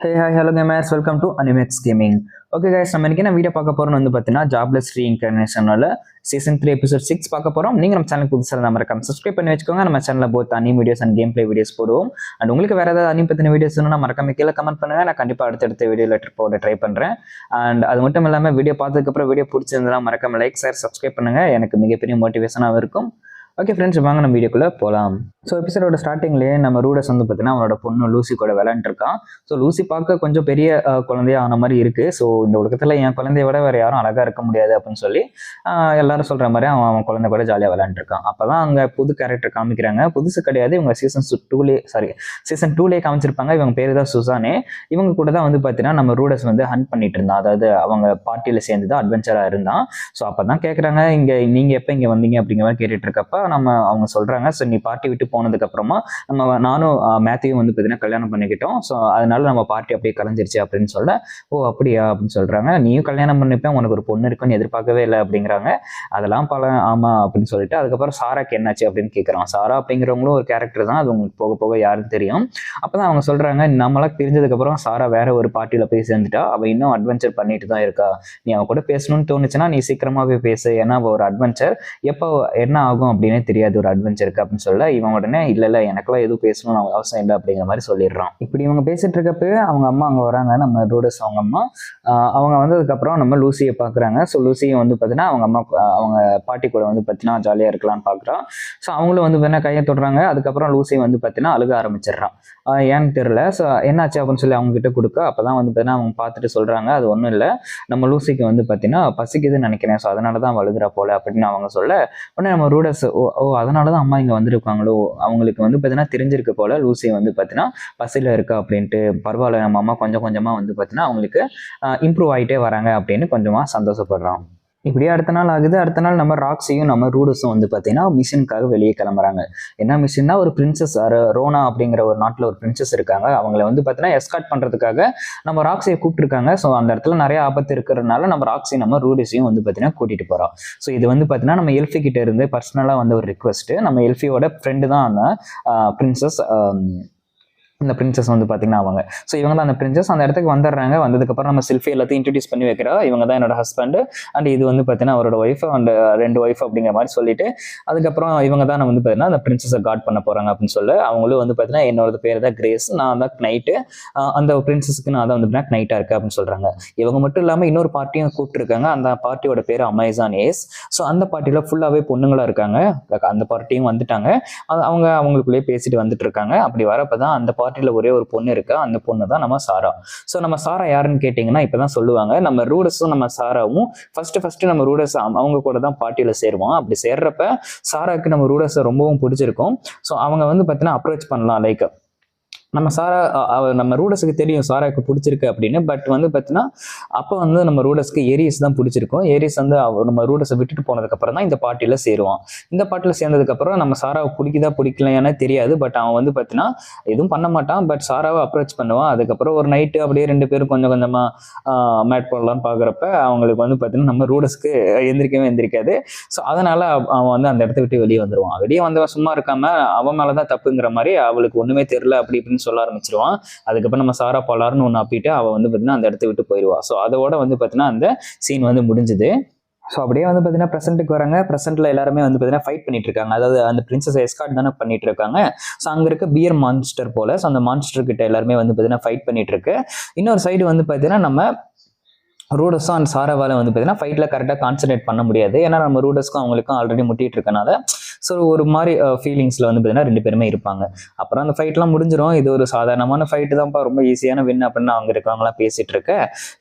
Hey, hi, hello gamers, welcome to Animex Gaming. Okay guys, நம்ம இன்னைக்கு என்ன video பார்க்க போறோம்னு வந்து பார்த்தீங்கன்னா ஜாப்லெஸ் ரீஇன்கார்னேஷனோட சீசன் 3 எபிசோட் 6 பார்க்க போறோம். நீங்க நம்ம சேனல் புதுசாக இருந்தால் மறக்காம சப்ஸ்கிரைப் பண்ணி வச்சுக்கோங்க. நம்ம சேனல்ல போத் அனி videos and game play videos போடுவோம். அண்ட் உங்களுக்கு வேற ஏதாவது அனி பத்தின வீடியோஸ் வேணும்னா மறக்காம கீழே கமெண்ட் பண்ணுங்க. நான் கண்டிப்பா அடுத்தடுத்த வீடியோல போட ட்ரை பண்றேன். அண்ட் அது மட்டும் இல்லாமல் வீடியோ பார்த்ததுக்கு அப்புறம் வீடியோ பிடிச்சிருந்தா மறக்காம லைக் ஷேர் சப்ஸ்கிரைப் பண்ணுங்க. எனக்கு மிகப்பெரிய மோட்டிவேஷனாக இருக்கும். ஓகே ஃப்ரெண்ட்ஸ், வாங்க நம்ம வீடியோக்குள்ளே போகலாம். ஸோ எபிசோடோட ஸ்டார்டிங்லேயே நம்ம ரூடஸ் வந்து பார்த்தீங்கன்னா அவனோட பொண்ணு லூசி கூட விளையாண்டுருக்கான். ஸோ லூசி பார்க்க கொஞ்சம் பெரிய குழந்தையா ஆன மாதிரி இருக்குது. ஸோ இந்த உலகத்தில் என் குழந்தைய விட வேறு யாரும் அழகாக இருக்க முடியாது அப்படின்னு சொல்லி எல்லாரும் சொல்கிற மாதிரி அவன் குழந்தை கூட ஜாலியாக விளையாண்டுருக்கான். அப்போ தான் அங்கே புது கேரக்டர் காமிக்கிறாங்க. புதுசு கிடையாது, இவங்க சீசன் 2லேயே காமிச்சிருப்பாங்க. இவங்க பேர் தான் சுசானே. இவங்க கூட தான் வந்து பார்த்தீங்கன்னா நம்ம ரூடஸ் வந்து ஹண்ட் பண்ணிட்டு இருந்தான். அதாவது அவங்க பார்ட்டியில் சேர்ந்து தான் அட்வென்ச்சராக இருந்தான். ஸோ அப்போ தான் கேட்குறாங்க, நீங்கள் எப்போ இங்கே வந்தீங்க அப்படிங்கிற மாதிரி கேட்டுட்டு இருக்கப்ப அவங்க சொல்கிறாங்க, ஸோ நீ பார்ட்டி விட்டு போனதுக்கு அப்புறமா நானும் மேத்யூவும் வந்து பார்த்தீங்கன்னா கல்யாணம் பண்ணிக்கிட்டோம். ஸோ அதனால நம்ம பார்ட்டி அப்படியே கலைஞ்சிருச்சு அப்படின்னு சொல்ல, ஓ அப்படியா அப்படின்னு சொல்கிறாங்க. நீயும் கல்யாணம் பண்ணிப்பேன், உனக்கு ஒரு பொண்ணு இருக்குன்னு எதிர்பார்க்கவே இல்லை அப்படிங்கிறாங்க. அதெல்லாம் ஆமாம் அப்படின்னு சொல்லிட்டு அதுக்கப்புறம் சாராக்கு என்னாச்சு அப்படின்னு கேட்குறான். சாரா அப்படிங்கிறவங்களும் ஒரு கேரக்டர் தான், அது உங்களுக்கு போக போக யாருன்னு தெரியும். அப்போ தான் அவங்க சொல்கிறாங்க, நம்மளாம் பிரிஞ்சதுக்கப்புறம் சாரா வேற ஒரு பார்ட்டியில் போய் சேர்ந்துட்டா, அவள் இன்னும் அட்வென்ச்சர் பண்ணிட்டு தான் இருக்கா. நீ அவன் கூட பேசணும்னு தோணுச்சுன்னா நீ சீக்கிரமாகவே பேசு, ஏன்னா ஒரு அட்வென்ச்சர் எப்போ என்ன ஆகும் அப்படின்னே தெரியாது ஒரு அட்வென்ச்சருக்கு அப்படின்னு சொல்ல, இவன் உடனே இல்லை எனக்குலாம் எதுவும் பேசணும்னு அவசியம் இல்லை அப்படிங்கிற மாதிரி சொல்லிடுறான். இப்படி இவங்க பேசிட்டு இருக்கப்ப அவங்க அம்மா அங்கே வராங்க, நம்ம ரூடஸ் அவங்க அம்மா. அவங்க வந்ததுக்கப்புறம் நம்ம லூசியை பார்க்குறாங்க. ஸோ லூசியை வந்து பார்த்தீங்கன்னா அவங்க அம்மா அவங்க பாட்டி கூட வந்து பார்த்தீங்கன்னா ஜாலியாக இருக்கலாம்னு பார்க்குறான். ஸோ அவங்களும் வந்து பார்த்தீங்கன்னா கையை தொடுறாங்க. அதுக்கப்புறம் லூசி வந்து பார்த்தீங்கன்னா அழுக ஆரம்பிச்சிடுறான். ஏன்னு தெரியல. ஸோ என்னாச்சு அப்படின்னு சொல்லி அவங்க கிட்ட கொடுக்க, அப்போ தான் வந்து பார்த்தீங்கன்னா அவங்க பார்த்துட்டு சொல்கிறாங்க, அது ஒன்றும் இல்லை, நம்ம லூசிக்கு வந்து பார்த்தீங்கன்னா பசிக்குதுன்னு நினைக்கிறேன், ஸோ அதனால தான் வழுகிறா போல அப்படின்னு அவங்க சொல்ல, உடனே நம்ம ரூடஸ் ஓ அதனால தான் அம்மா இங்கே வந்திருக்காங்களோ, அவங்களுக்கு வந்து பார்த்தீங்கன்னா தெரிஞ்சிருக்கு போல லூசி வந்து பார்த்தீங்கன்னா பசியில் இருக்கா அப்படின்ட்டு. பரவாயில்ல, நம்ம அம்மா கொஞ்சம் கொஞ்சமாக வந்து பார்த்தீங்கன்னா அவங்களுக்கு இம்ப்ரூவ் ஆகிட்டே வராங்க அப்படின்னு கொஞ்சமாக சந்தோஷப்படுறான். இப்படியே அடுத்த நாள் ஆகுது. அடுத்த நாள் நம்ம ராக்ஸியும் நம்ம ரூடஸும் வந்து பார்த்தீங்கன்னா மிஷனுக்காக வெளியே கிளம்புறாங்க. என்ன மிஷன்னா, ஒரு பிரின்சஸ் ரோனா அப்படிங்கிற ஒரு நாட்டில் ஒரு பிரின்சஸ் இருக்காங்க. அவங்கள வந்து பார்த்தீங்கன்னா எஸ்கார்ட் பண்ணுறதுக்காக நம்ம ராக்ஸியை கூப்பிட்டுருக்காங்க. ஸோ அந்த இடத்துல நிறைய ஆபத்து இருக்கிறதுனால நம்ம ராக்ஸி நம்ம ரூடஸையும் வந்து பார்த்தீங்கன்னா கூட்டிகிட்டு போகிறோம். ஸோ இது வந்து பார்த்தீங்கன்னா நம்ம எல்ஃபி கிட்ட இருந்து பர்சனலாக வந்து ஒரு ரிக்வெஸ்ட்டு. நம்ம எல்ஃபியோட ஃப்ரெண்டு தான் அந்த பிரின்சஸ். இந்த பிரின்சஸ் வந்து பார்த்தீங்கன்னா அவங்க, ஸோ இவங்க தான் அந்த பிரின்சஸ். அந்த இடத்துக்கு வந்துடுறாங்க. வந்ததுக்கப்புறம் நம்ம செல்ஃபி எல்லாத்தையும் இன்ட்ரடியூஸ் பண்ணி வைக்கிறா. இவங்க தான் என்னோட ஹஸ்பண்ட் அண்ட் இது வந்து பார்த்தீங்கன்னா அவரோட ஒய்ஃப் அண்ட் 2 ஒய்ஃப் அப்படிங்கிற மாதிரி சொல்லிட்டு, அதுக்கப்புறம் இவங்க தான் வந்து பார்த்தீங்கன்னா அந்த பிரின்சஸை காட் பண்ண போகிறாங்க அப்படின்னு சொல்லி, அவங்களும் வந்து பார்த்தீங்கன்னா என்னோட பேர் தான் கிரேஸ், நான் தான் நைட்டு, அந்த பிரின்சஸுக்கு நான் தான் வந்து பார்த்தீங்கன்னா நைட்டாக இருக்கேன் அப்படின்னு சொல்கிறாங்க. இவங்க மட்டும் இல்லாமல் இன்னொரு பார்ட்டியும் கூப்பிட்டுருக்காங்க. அந்த பார்ட்டியோட பேர் அமேசான் ஏஸ். ஸோ அந்த பார்ட்டியில் ஃபுல்லாகவே பொண்ணுங்களாக இருக்காங்க. அந்த பார்ட்டியும் வந்துட்டாங்க. அவங்களுக்குள்ளேயே பேசிட்டு வந்துட்டு இருக்காங்க. அப்படி வரப்போ தான் அந்த பார்ட்டியில் ஒரே ஒரு பொண்ணு இருக்கா. அந்த பொண்ணு தான் நம்ம சாரா. ஸோ நம்ம சாரா யாருன்னு கேட்டிங்கன்னா இப்போதான் சொல்லுவாங்க. நம்ம ரூடஸும் நம்ம சாராவும் ஃபர்ஸ்ட் நம்ம ரூடஸ் அவங்க கூட தான் பார்ட்டியில் சேருவோம். அப்படி சேர்றப்ப சாராவுக்கு நம்ம ரூடஸை ரொம்பவும் பிடிச்சிருக்கும். ஸோ அவங்க வந்து பார்த்தீங்கன்னா அப்ரோச் பண்ணலாம், லைக் நம்ம சாரா நம்ம ரூடஸுக்கு தெரியும் சாராவுக்கு பிடிச்சிருக்கு அப்படின்னு. பட் வந்து பார்த்தீங்கன்னா அப்போ வந்து நம்ம ரூடஸ்க்கு ஏரிஸ் தான் பிடிச்சிருக்கும். ஏரிஸ் வந்து நம்ம ரூடஸை விட்டுட்டு போனதுக்கப்புறம் தான் இந்த பார்ட்டியில் சேருவான். இந்த பார்ட்டியில் சேர்ந்ததுக்கப்புறம் நம்ம சாராவை பிடிக்கலையானே தெரியாது. பட் அவன் வந்து பார்த்தீங்கன்னா எதுவும் பண்ண மாட்டான். பட் சாராவை அப்ரோச் பண்ணுவான். அதுக்கப்புறம் ஒரு நைட்டு அப்படியே 2 பேரும் கொஞ்சம் கொஞ்சமாக மேட் போடலான்னு பார்க்குறப்ப அவங்களுக்கு வந்து பார்த்தீங்கன்னா நம்ம ரூடஸ்க்கு எந்திரிக்காது. ஸோ அதனால் அவன் வந்து அந்த இடத்த விட்டு வெளியே வந்துடுவான். வெளியே வந்தவன் சும்மா இருக்காமல் அவன் மேலே தான் தப்புங்கிற மாதிரி அவளுக்கு ஒன்றுமே தெரில அப்படி இப்படின்னு சொல்ல ஆரம்பிச்சிருவான். அதுக்கப்புறம் நம்ம சாரா போலார்னு ஒன்று அப்பிட்டு அவள் வந்து பார்த்தீங்கன்னா அந்த இடத்த விட்டு போயிடுவா. ஸோ அதோட வந்து பார்த்தீங்கன்னா அந்த சீன் வந்து முடிஞ்சுது. ஸோ அப்படியே வந்து பார்த்தீங்கன்னா ப்ரெசென்ட்டுக்கு வராங்க. ப்ரெசென்ட்டில் எல்லாருமே வந்து பார்த்தீங்கன்னா ஃபைட் பண்ணிட்டு இருக்காங்க. அதாவது அந்த பிரின்சஸ் எஸ்கார்ட் தானே பண்ணிட்டு இருக்காங்க. ஸோ அங்கே இருக்க பியர் மான்ஸ்டர் போல. ஸோ அந்த மான்ஸ்டர் கிட்ட எல்லாருமே வந்து பார்த்தீங்கன்னா ஃபைட் பண்ணிட்டு இருக்கு. இன்னொரு சைடு வந்து பார்த்தீங்கன்னா நம்ம ரூடஸும் அண்ட் சாராவால் வந்து பார்த்தீங்கன்னா ஃபைட்டில் கரெக்டாக கான்சன்ட்ரேட் பண்ண முடியாது. ஏன்னா நம்ம ரூடஸ்க்கும் அவங்களுக்கும் ஆல்ரெடி முட்டிட்டு இருக்கனால ஸோ ஒரு மாதிரி ஃபீலிங்ஸில் வந்து பார்த்தீங்கன்னா 2 பேருமே இருப்பாங்க. அப்புறம் அந்த ஃபைட்லாம் முடிஞ்சிடும். இது ஒரு சாதாரணமான ஃபைட்டு தான்ப்பா, ரொம்ப ஈஸியான வின் அப்படின்னு அவங்க இருக்கவங்களாம் பேசிகிட்டு இருக்க.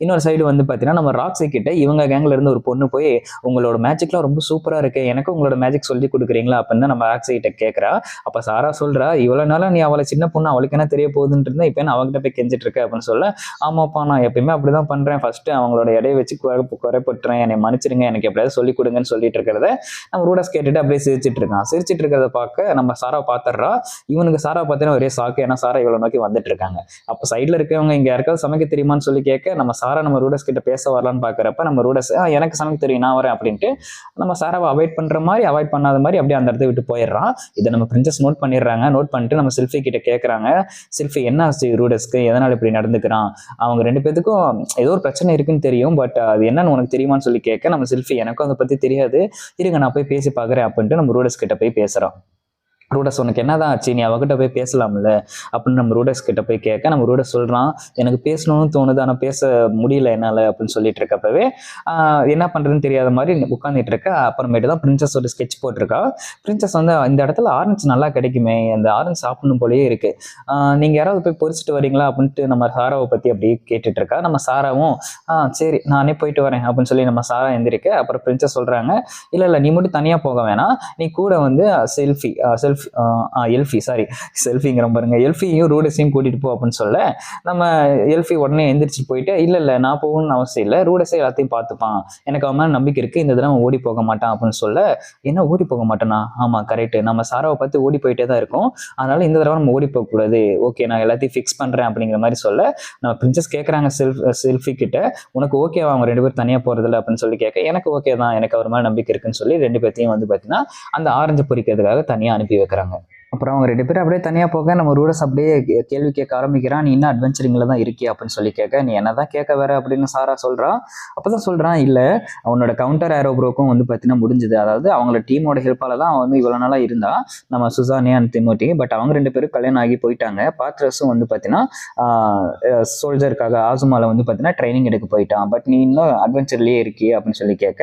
இன்னொரு சைடு வந்து பார்த்தீங்கன்னா நம்ம ராக்ஸி கிட்ட இவங்க கேங்கில் இருந்து ஒரு பொண்ணு போய், உங்களோட மேஜிக்லாம் ரொம்ப சூப்பராக இருக்கு, எனக்கு உங்களோட மேஜிக் சொல்லி கொடுக்குறீங்களா அப்படின்னு நம்ம ராக்ஸி கிட்ட கேட்குறா. அப்போ சாரா சொல்கிறா, இவ்வளோ நாளாக நீ அவளை சின்ன பொண்ணு, அவளுக்கு என்ன தெரிய போகுதுன்னு இருந்தா இப்போ நான் அவங்ககிட்ட போய் கெஞ்சிட்டு இருக்க அப்படின்னு சொல்ல, ஆமாப்பா நான் எப்பயுமே அப்படி தான் பண்ணுறேன், ஃபஸ்ட்டு அவங்களோட உங்களோட எடையை வச்சு குறைப்பட்டுறேன், என்னை மன்னிச்சிருங்க, எனக்கு எப்படியாவது சொல்லிக் கொடுங்கன்னு சொல்லிட்டு இருக்கிறத நம்ம ரூடஸ் கேட்டுட்டு அப்படியே சிரிச்சிட்டு இருக்கான். சிரிச்சிட்டு இருக்கிறத பார்க்க நம்ம சாரா பார்த்துடுறா. இவனுக்கு சாரா பார்த்தீங்கன்னா ஒரே சாக்கு, ஏன்னா சாரா இவ்வளவு நோக்கி வந்துட்டு இருக்காங்க. அப்போ சைட்ல இருக்கவங்க இங்க யாருக்காவது சமைக்க தெரியுமான்னு சொல்லி கேட்க நம்ம சாரா நம்ம ரூடஸ் கிட்ட பேச வரலான்னு பாக்குறப்ப நம்ம ரூடஸ் எனக்கு சமைக்க தெரியும், நான் வரேன் அப்படின்ட்டு நம்ம சாராவை அவாய்ட் பண்ற மாதிரி அவாய்ட் பண்ணாத மாதிரி அப்படியே அந்த இடத்த விட்டு போயிடுறான். இதை நம்ம பிரின்சஸ் நோட் பண்ணிடுறாங்க. நோட் பண்ணிட்டு நம்ம செல்ஃபி கிட்ட கேட்கறாங்க, செல்ஃபி என்ன ஆச்சு ரூடஸ்க்கு, எதனால இப்படி நடந்துக்கிறான், அவங்க ரெண்டு பேத்துக்கும் ஏதோ ஒரு பிரச்சனை இருக்குன்னு தெரியும், பட் அது என்னன்னு உனக்கு தெரியுமான்னு சொல்லி கேட்க நம்ம செல்ஃபி எனக்கும் அதை பத்தி தெரியாது, இருங்க நான் போய் பேசி பாக்குறேன் அப்படின்ட்டு நம்ம ரூடஸ் கிட்ட போய் பேசுறோம். ரூடஸ் உனக்கு என்னதான் ஆச்சு, நீ அவகிட்ட போய் பேசலாம்ல அப்படின்னு நம்ம ரூடஸ் கிட்ட போய் கேட்க நம்ம ரூடஸ் சொல்றான், எனக்கு பேசணும்னு தோணுது ஆனால் பேச முடியல என்னால அப்படின்னு சொல்லிட்டு இருக்கப்பவே என்ன பண்றதுன்னு தெரியாத மாதிரி உட்காந்துட்டு இருக்க. அப்புறமேட்டு தான் பிரின்சஸ் ஒரு ஸ்கெட்ச் போட்டிருக்கா. பிரின்சஸ் வந்து இந்த இடத்துல ஆரஞ்சு நல்லா கிடைக்குமே, அந்த ஆரஞ்சு சாப்பிடணும் போலயே இருக்கு, நீங்க யாராவது போய் பொறிச்சிட்டு வரீங்களா அப்படின்ட்டு நம்ம சாராவை பத்தி அப்படியே கேட்டுட்டு இருக்கா. நம்ம சாராவும் சரி நானே போயிட்டு வரேன் அப்படின்னு சொல்லி நம்ம சாரா எந்திரிக்க. அப்புறம் பிரின்சஸ் சொல்றாங்க, இல்ல நீ மட்டும் தனியா போக வேணாம், நீ கூட வந்து செல்ஃபிங்கிற பாருங்க, எல்ஃபியும் ரூடஸையும் கூட்டிட்டு போ அப்படின்னு சொல்ல நம்ம எல்ஃபி உடனே எந்திரிச்சு போயிட்டு இல்ல நான் போகணும்னு அவசியம் இல்லை, ரூடஸை எல்லாத்தையும் பார்த்துப்பான், எனக்கு அவன் மேல நம்பிக்கை இருக்கு, இந்த தடவை ஓடி போக மாட்டான் அப்படின்னு சொல்ல, என்ன ஓடி போக மாட்டேனா, ஆமா கரெக்ட், நம்ம சாராவை பார்த்து ஓடி போயிட்டே தான் இருக்கும், அதனால இந்த தடவை நம்ம ஓடி போக கூடாது, ஓகே நான் எல்லாத்தையும் ஃபிக்ஸ் பண்றேன் அப்படிங்கிற மாதிரி சொல்ல நம்ம பிரின்சஸ் கேட்கறாங்க செல்ஃபி கிட்ட, உனக்கு ஓகேவா அவங்க ரெண்டு பேரும் தனியா போறதில்ல அப்படின்னு சொல்லி கேட்க, எனக்கு ஓகே தான், எனக்கு அவர் மேல நம்பிக்கை இருக்குன்னு சொல்லி ரெண்டு பேர்த்தையும் வந்து பார்த்தீங்கன்னா அந்த ஆரஞ்சு பொறிக்கிறதுக்காக தனியா அனுப்பி வைக்கிறாங்க. அப்புறம் அவங்க ரெண்டு பேரும் அப்படியே தனியாக போக நம்ம ரூடஸ் அப்படியே கேள்வி கேட்க ஆரம்பிக்கிறான், நீ இன்னும் அட்வென்ச்சரிங்கில் தான் இருக்கியா அப்படின்னு சொல்லி கேட்க, நீ என்னதான் கேட்க வேற அப்படின்னு சாரா சொல்கிறான். அப்போ தான் சொல்கிறான், இல்லை அவனோட கவுண்டர் ஏரோ ப்ரோக்கும் வந்து பார்த்தீங்கன்னா முடிஞ்சுது, அதாவது அவங்களோட டீமோட ஹெல்ப்பால் தான் அவன் வந்து இவ்வளோ நாளாக இருந்தா நம்ம சுசானே அண்ட் திமோட்டி, பட் அவங்க ரெண்டு பேரும் கல்யாணம் ஆகி போயிட்டாங்க. பாத்ரஸும் வந்து பார்த்தீங்கன்னா சோல்ஜருக்காக ஆசுமாவில் வந்து பார்த்தீங்கன்னா ட்ரைனிங் எடுக்க போயிட்டான், பட் நீ இன்னும் அட்வென்ச்சர்லேயே இருக்கியே அப்படின்னு சொல்லி கேட்க,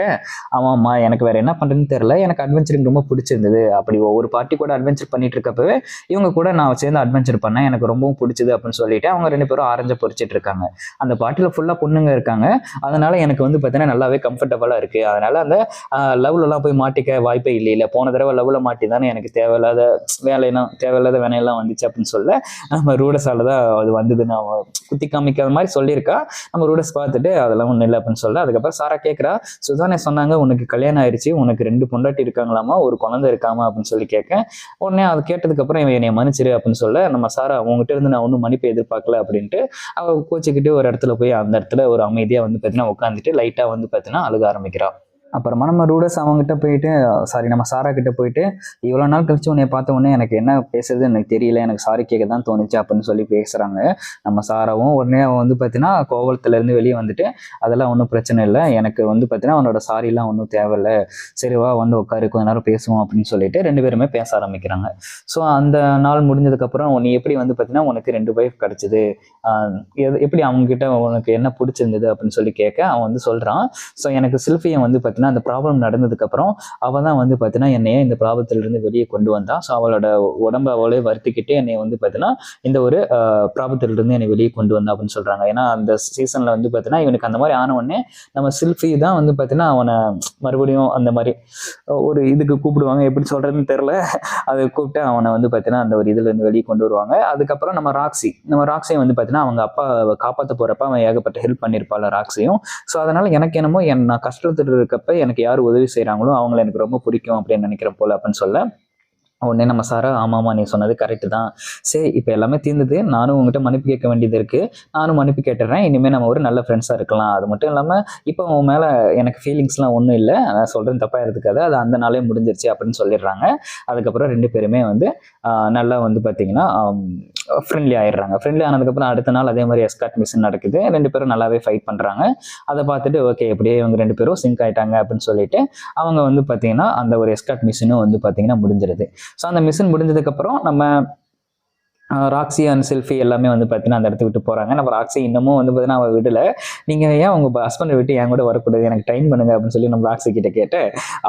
ஆமாம்மா எனக்கு வேற என்ன பண்ணுறதுன்னு தெரியல, எனக்கு அட்வென்ச்சரிங் ரொம்ப பிடிச்சிருந்தது, அப்படி ஒவ்வொரு பார்ட்டி கூட அட்வென்ச்சர் பண்ணிட்டு இருக்கப்பவே இவங்க கூட நான் சேர்ந்து அட்வென்ச்சர் பண்ணேன், எனக்கு ரொம்பவும் பிடிச்சது அப்படின்னு சொல்லிட்டு அவங்க ரெண்டு பேரும் ஆரஞ்சு பொறிச்சிட்டு இருக்காங்க. அந்த பார்ட்டியில் ஃபுல்லாக பொண்ணுங்க இருக்காங்க, அதனால எனக்கு வந்து பார்த்தீங்கன்னா நல்லாவே கம்ஃபர்டபுளாக இருக்கு, அதனால அந்த லவ்லலாம் போய் மாட்டிக்க வாய்ப்பே இல்லை, போன தடவை லவ்ல மாட்டி தானே எனக்கு தேவையில்லாத வேலையெல்லாம் வந்துச்சு அப்படின்னு சொல்ல நம்ம ரூடஸால தான் அது வந்ததுன்னு அவன் குத்தி காமிக்காத மாதிரி சொல்லியிருக்கா. நம்ம ரூடஸ் பார்த்துட்டு அதெல்லாம் ஒன்றும் இல்லை அப்படின்னு சொல்ல, அதுக்கப்புறம் சாரா கேட்குறா, சுதானே சொன்னாங்க உனக்கு கல்யாணம் ஆயிடுச்சு, உனக்கு 2 பொண்டாட்டி இருக்காங்களாமா, ஒரு குழந்தை இருக்காமா அப்படின்னு சொல்லி கேட்க, உடனே அது கேட்டதுக்கப்புறம் இவன் என்னை மன்னிச்சிரு அப்படின்னு சொல்ல, நம்ம சாரா உங்ககிட்ட இருந்து நான் ஒன்றும் மன்னிப்பு எதிர்பார்க்கல அப்படின்ட்டு அவ கோச்சிக்கிட்டு ஒரு இடத்துல போய் அந்த இடத்துல ஒரு அமைதியாக வந்து பார்த்தீங்கன்னா உட்காந்துட்டு லைட்டாக வந்து பார்த்தீங்கன்னா அழுக ஆரம்பிக்கிறான். அப்புறமா நம்ம ரூடஸ் அவங்ககிட்ட போயிட்டு நம்ம சாரா கிட்ட போயிட்டு, இவ்வளோ நாள் கழிச்சு உன்னை பார்த்த உடனே எனக்கு என்ன பேசுறது எனக்கு தெரியல, எனக்கு சாரி கேட்க தான் தோணுச்சு அப்படின்னு சொல்லி பேசுறாங்க. நம்ம சாராவும் உடனே அவன் வந்து பார்த்தீங்கன்னா கோவலத்துலேருந்து வெளியே வந்துட்டு, அதெல்லாம் ஒன்றும் பிரச்சனை இல்லை, எனக்கு வந்து பார்த்தீங்கன்னா அவனோட சாரிலாம் ஒன்றும் தேவையில்லை, சரிவா வந்து உட்காரு கொஞ்ச நேரம் பேசுவோம் அப்படின்னு சொல்லிட்டு ரெண்டு பேருமே பேச ஆரம்பிக்கிறாங்க. ஸோ அந்த நாள் முடிஞ்சதுக்கப்புறம் நீ எப்படி வந்து பார்த்தீங்கன்னா உனக்கு 2 வைஃப் கிடச்சிது, எப்படி அவங்ககிட்ட உனக்கு என்ன பிடிச்சிருந்தது அப்படின்னு சொல்லி கேட்க அவன் வந்து சொல்கிறான், ஸோ எனக்கு செல்ஃபியை வந்து அந்த ப்ராப்ளம் நடந்ததுக்கு அப்புறம் அவ தான் வந்து பார்த்தீங்கன்னா என்னைய இந்த ப்ராப்ளத்திலிருந்து வெளியே கொண்டு வந்தா. ஸோ அவளோட உடம்பை அவளே வருத்திக்கிட்டு என்னை வந்து பார்த்தீங்கன்னா இந்த ஒரு ப்ராப்ளத்திலிருந்து என்னை வெளியே கொண்டு வந்தா அப்படின்னு சொல்றாங்க. ஏன்னா அந்த சீசன்ல வந்து பார்த்தீங்கன்னா இவனுக்கு அந்த மாதிரி ஆன உடனே நம்ம செல்ஃபி தான் வந்து பார்த்தீங்கன்னா அவனை மறுபடியும் அந்த மாதிரி ஒரு இதுக்கு கூப்பிடுவாங்க, எப்படி சொல்றதுன்னு தெரியல, அதை கூப்பிட்டு அவனை வந்து பார்த்தீங்கன்னா அந்த ஒரு இதுல இருந்து வெளியே கொண்டு வருவாங்க. அதுக்கப்புறம் நம்ம ராக்ஸியை வந்து பார்த்தீங்கன்னா அவங்க அப்பா காப்பாற்ற போறப்ப அவன் ஏகப்பட்ட ஹெல்ப் பண்ணியிருப்பாள் ராக்ஸியும். ஸோ அதனால எனக்கு என்னமோ நான் கஷ்டத்தில் இருக்கப்ப எனக்கு யார் உதவி செய்கிறாங்களோ அவங்கள எனக்கு ரொம்ப பிடிக்கும் அப்படின்னு நினைக்கிறேன் போல அப்படின்னு சொல்ல, உடனே நம்ம சாரா ஆமாம்மா நீ சொன்னது கரெக்டு தான், சரி இப்போ எல்லாமே தீர்ந்தது, நானும் உங்ககிட்ட மன்னிப்பு கேட்க வேண்டியது இருக்குது, நானும் மன்னிப்பு கேட்டுறேன், இனிமேல் நம்ம ஒரு நல்ல ஃப்ரெண்ட்ஸாக இருக்கலாம், அது மட்டும் இல்லாமல் இப்போ உன் மேலே எனக்கு ஃபீலிங்ஸ்லாம் ஒன்றும் இல்லை, நான் சொல்கிறேன் தப்பாக இருக்காது, அது அந்த நாளே முடிஞ்சிருச்சு அப்படின்னு சொல்லிடுறாங்க. அதுக்கப்புறம் 2 பேருமே வந்து நல்லா வந்து பார்த்திங்கன்னா ஃப்ரெண்ட்லி ஆயிடுறாங்க. ஃப்ரெண்ட்லி ஆனதுக்கப்புறம் அடுத்த நாள் அதே மாதிரி எஸ்கார்ட் மிஷன் நடக்குது, 2 பேரும் நல்லாவே ஃபைட் பண்ணுறாங்க. அதை பார்த்துட்டு ஓகே எப்படியே இவங்க 2 பேரும் சிங்க் ஆகிட்டாங்க அப்படின்னு சொல்லிட்டு அவங்க வந்து பார்த்திங்கன்னா அந்த ஒரு எஸ்கார்ட் மிஷினும் வந்து பார்த்திங்கன்னா முடிஞ்சிருது. ஸோ அந்த மிஷின் முடிஞ்சதுக்கப்புறம் நம்ம ராக்ஸி அண்ட் செல்ஃபி எல்லாமே வந்து பார்த்தீங்கன்னா அந்த இடத்த விட்டு போகிறாங்க. நம்ம ராக்ஸி இன்னமும் வந்து பார்த்தீங்கன்னா அவள் விடலை, நீங்கள் ஏன் உங்கள் ஹஸ்பண்டை விட்டு என் கூட வரக்கூடாது, எனக்கு ட்ரெயின் பண்ணுங்க அப்படின்னு சொல்லி நம்ம ராக்ஸி கிட்ட கேட்டு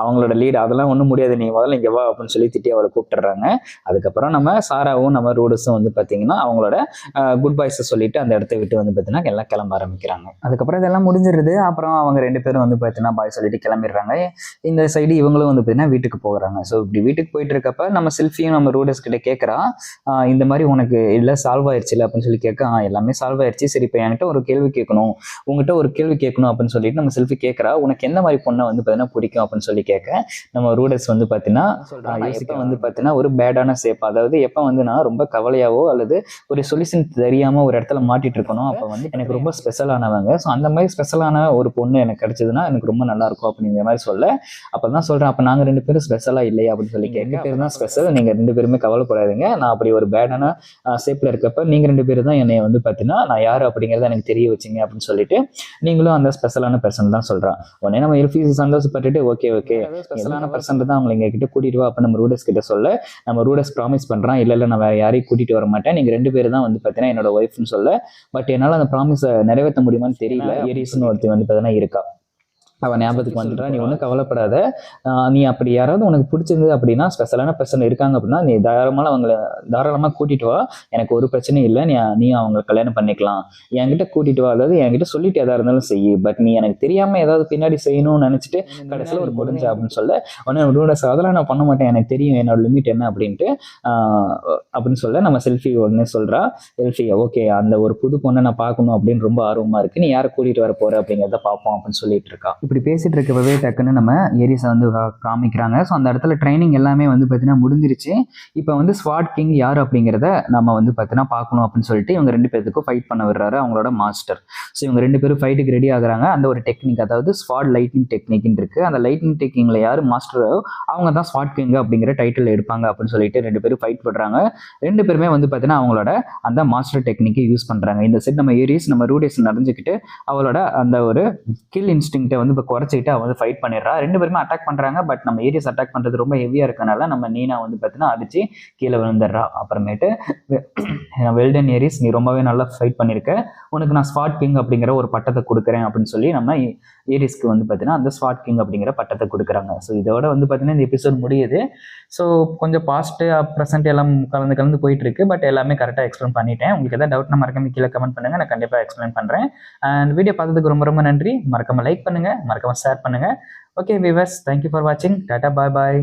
அவங்களோட லீடு அதெல்லாம் ஒன்றும் முடியாது, நீ முதல்ல இங்கே வா அப்படின்னு சொல்லி திட்டி அவளை கூப்பிட்டுறாங்க. அதுக்கப்புறம் நம்ம சாராவும் நம்ம ரூடஸும் வந்து பார்த்தீங்கன்னா அவங்களோட குட் பாய்ஸை சொல்லிட்டு அந்த இடத்த விட்டு வந்து பார்த்தீங்கன்னா எல்லாம் கிளம்ப ஆரம்பிக்கிறாங்க. அதுக்கப்புறம் இதெல்லாம் முடிஞ்சிருது. அப்புறம் அவங்க 2 பேரும் வந்து பார்த்தீங்கன்னா பாய் சொல்லிட்டு கிளம்பிடுறாங்க. இந்த சைடு இவங்களும் வந்து பார்த்தீங்கன்னா வீட்டுக்கு போகிறாங்க. ஸோ இப்படி வீட்டுக்கு போயிட்டு இருக்கப்ப நம்ம செல்ஃபியும் நம்ம ரூடஸ் கிட்ட கேட்குறா, இந்த மாதிரி உனக்கு இல்லை சால்வ் ஆயிடுச்சு இல்லை அப்படின்னு சொல்லி கேட்க எல்லாமே சால்வ் ஆயிடுச்சு. சரி இப்போ என்கிட்ட ஒரு கேள்வி கேட்கணும், உங்ககிட்ட ஒரு கேள்வி கேட்கணும் அப்படின்னு சொல்லிட்டு நம்ம செல்ஃபி கேட்குறா. உனக்கு எந்த மாதிரி பொண்ணை வந்து பார்த்தீங்கன்னா பிடிக்கும் அப்படின்னு சொல்லி கேட்க நம்ம ரூடஸ் வந்து பார்த்தீங்கன்னா யோசிக்க வந்து பார்த்தீங்கன்னா ஒரு பேடான சேப், அதாவது எப்போ வந்து நான் ரொம்ப கவலையாவோ அல்லது ஒரு சொல்யூஷன் தெரியாமல் ஒரு இடத்துல மாட்டிட்டு இருக்கணும், அப்போ வந்து எனக்கு ரொம்ப ஸ்பெஷலானவங்க. ஸோ அந்த மாதிரி ஸ்பெஷலான ஒரு பொண்ணு எனக்கு கிடைச்சதுன்னா எனக்கு ரொம்ப நல்லா இருக்கும் அப்படிங்கிற மாதிரி சொல்ல, அப்போ தான் சொல்கிறேன் அப்போ நாங்கள் 2 பேரும் ஸ்பெஷலாக இல்லையா அப்படின்னு சொல்லி கேட்க, 2 பேர் தான் ஸ்பெஷல், நீங்கள் 2 பேருமே கவலைப்படாதீங்க, நான் அப்படி ஒரு பேடான ஷேப்பில் இருக்கப்ப நீங்கள் 2 பேரும் தான் என்னை வந்து பார்த்தீங்கன்னா நான் யார் அப்படிங்கிறத எனக்கு தெரிய வச்சிங்க அப்படின்னு சொல்லிட்டு நீங்களும் அந்த ஸ்பெஷலான பர்சன் தான் சொல்கிறான். உடனே நம்ம எல்ஃபி சந்தோஷப்பட்டுட்டு ஓகே ஸ்பெஷலான பர்சன் தான் அவங்களை எங்ககிட்ட கூட்டிட்டு வா அப்போ நம்ம ரூடஸ் கிட்ட சொல்ல, நம்ம ரூடஸ் ப்ராமிஸ் பண்ணுறான் இல்லை நான் வேறு யாரையும் கூட்டிகிட்டு வர மாட்டேன், நீங்கள் 2 பேர் தான் வந்து பார்த்தீங்கன்னா என்னோட ஒய்ஃப்னு சொல்ல. பட் என்னால் அந்த ப்ராமிஸை நிறைவேற்ற முடியுமான்னு தெரியல. ஏரிஸ்னு ஒருத்தர் வந்து பார்த்தீங்கன்னா இருக்கா, அவன் ஞாபகத்துக்கு வந்துட்டா, நீ ஒன்றும் கவலைப்படாத, நீ அப்படி யாராவது உனக்கு பிடிச்சிருந்தது அப்படின்னா ஸ்பெஷலான பர்சன் இருக்காங்க அப்படின்னா நீ தாராளமாக கூட்டிட்டு வா, எனக்கு ஒரு பிரச்சனையும் இல்லை, நீ அவங்க கல்யாணம் பண்ணிக்கலாம், என்கிட்ட கூட்டிட்டு வா, அதாவது என்கிட்ட சொல்லிட்டு எதாக இருந்தாலும் செய்யு, பட் நீ எனக்கு தெரியாமல் ஏதாவது பின்னாடி செய்யணும்னு நினச்சிட்டு கடைசியில் ஒரு முடிஞ்சா அப்படின்னு சொல்ல, உடனே உன்னோட அதெல்லாம் நான் பண்ண மாட்டேன், எனக்கு தெரியும் என்னோட லிமிட் என்ன அப்படின்ட்டு அப்படின்னு சொல்ல நம்ம செல்ஃபி உடனே சொல்கிறா. செல்ஃபி ஓகே அந்த ஒரு புது பொண்ணை நான் பார்க்கணும் அப்படின்னு ரொம்ப ஆர்வமாக இருக்குது, நீ யாரை கூட்டிகிட்டு வர போகிற அப்படிங்கிறத பார்ப்போம் அப்படின்னு சொல்லிட்டு இருக்கா. இப்படி பேசிட்டு இருக்கவே டக்குன்னு நம்ம ஏரிஸை வந்து காமிக்கிறாங்க. ஸோ அந்த இடத்துல ட்ரைனிங் எல்லாமே வந்து பார்த்தீங்கன்னா முடிஞ்சிருச்சு. இப்போ வந்து ஸ்வாட் கிங் யார் அப்படிங்கிறத நம்ம வந்து பார்த்தீங்கன்னா பார்க்கணும் அப்படின்னு சொல்லிட்டு இவங்க 2 பேருக்கும் ஃபைட் பண்ண விடுறாரு அவங்களோட மாஸ்டர். ஸோ இவங்க 2 பேரும் ஃபைட்டுக்கு ரெடி ஆகுறாங்க. அந்த ஒரு டெக்னிக், அதாவது ஸ்வாட் லைட்னிங் டெக்னிக்னு இருக்கு. அந்த லைட்னிங் டெக்னிக்ல யார் மாஸ்டரோ அவங்க தான் ஸ்வாட் கிங் அப்படிங்கிற டைட்டில் எடுப்பாங்க அப்படின்னு சொல்லிட்டு 2 பேரும் ஃபைட் பண்ணுறாங்க. 2 பேருமே வந்து பார்த்தீங்கன்னா அவங்களோட அந்த மாஸ்டர் டெக்னிக்கை யூஸ் பண்ணுறாங்க. இந்த செட் நம்ம ஏரிஸ் நம்ம ரூடேஸ் நடந்துக்கிட்டு அவளோட அந்த ஒரு கில் இன்ஸ்டிங்க்டை வந்து இப்போ குறைச்சிக்கிட்டு அவன் வந்து ஃபைட் பண்ணிடுறா. 2 பேருமே அட்டாக் பண்ணுறாங்க. பட் நம்ம ஏரியாஸ் அட்டாக் பண்ணுறது ரொம்ப ஹெவியாக இருக்கனால நம்ம நீனா வந்து பார்த்தீங்கன்னா அடிச்சு கீழே விழுந்துடுறா. அப்புறமேட்டு வெல்டன் ஏரிஸ், நீ ரொம்பவே நல்லா ஃபைட் பண்ணியிருக்க, உனக்கு நான் ஸ்வாட் கிங் அப்படிங்கிற ஒரு பட்டத்தை கொடுக்குறேன் அப்படின்னு சொல்லி நம்ம ஏரிஸ்க்கு வந்து பார்த்தீங்கன்னா அந்த ஸ்வாட் கிங் அப்படிங்கிற பட்டத்தை கொடுக்குறாங்க. ஸோ இதோட வந்து பார்த்தீங்கன்னா இந்த எபிசோட் முடியுது. ஸோ கொஞ்சம் பாஸ்ட் ப்ரெசென்ட் எல்லாம் கலந்து போயிட்டு இருக்கு. பட் எல்லாமே கரெக்டாக எக்ஸ்பிளைன் பண்ணிட்டேன். உங்களுக்கு எதாவது டவுட்னா மறக்காம கீழே கமெண்ட் பண்ணுங்க, நான் கண்டிப்பாக எக்ஸ்பிளைன் பண்ணுறேன். அண்ட் வீடியோ பார்த்ததுக்கு ரொம்ப ரொம்ப நன்றி. மறக்காம லைக் பண்ணுங்க, மறக்காம ஷேர் பண்ணுங்க. ஓகே வியூவர்ஸ், தேங்க்யூ ஃபார் வாட்சிங். டாடா, பாய் பாய்.